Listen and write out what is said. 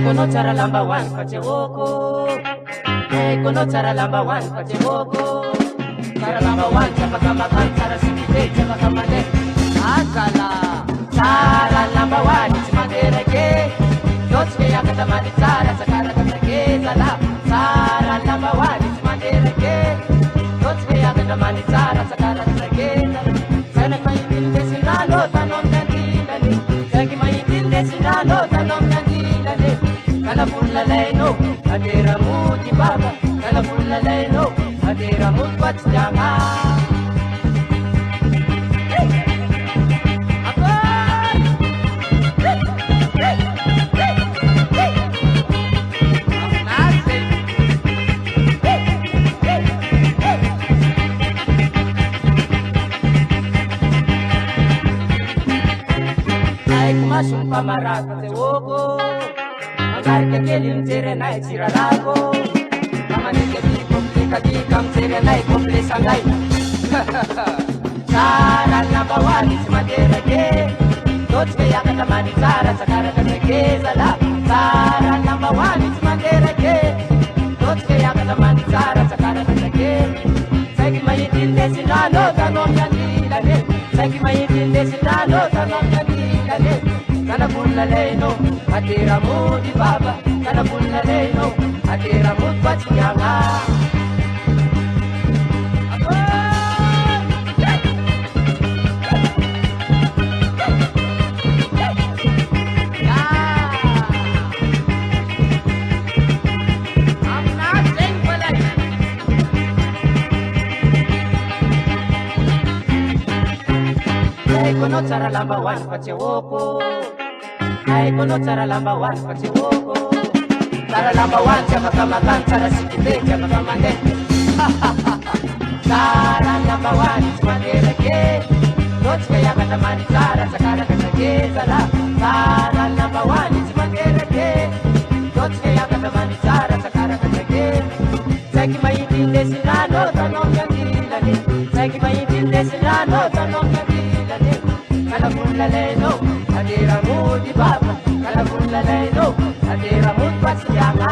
kono tsara lambahoany fatsehoko kono tsara lambahoany fatsehoko tsara lambahoany tsy afaka makany tsara sikite tsy afaka mandeha azala tsara lambahoany tsy manderake lotsika hiakatra many tsara tsakarakatake zala tsara lambahoany tsy manderake lotsika hiakatra many tsara tsakarakatake zana mahitindesindrano tanao miandilane zaki mahitindesindrano tanao miandilane kalavolalaino adera mody baba kalavolalaino adera mody batsidiagna Pamaraka tsehoko mangarika kely mijery anay tsirarako mamanikaty komplekadika mijery anay komplesangay tsara lambahoany tsy manderake lotsika hiakatra many tsara tsakarakatake zala tsara lambahoany tsy manderake lotsika hiakatra many tsara tsakarakatake saiky mahitindesindrano tanao miandilane saiky mahitindesindrano tanao miandilane kalavolalaino adera mody baba kalavolalaino adera mody batsidiagna kono tsara lambahoany fatsehoko kono tsara lambahoany fatsehoko tsara lambahoany tsy afaka makany tsara sikite tsy afaka mandeha tsara lambahoany tsy manderake lotsika hiakatra many tsara tsakarakatake zala tsara lambahoany tsy manderake lotsika hiakatra many tsara tsakarakatake saiky mahitindesindrano tanao miandilane saiky mahitindesindrano tanao miandilane kalavolalaino adera mody baba kalavolalaino adera mody batsidiagna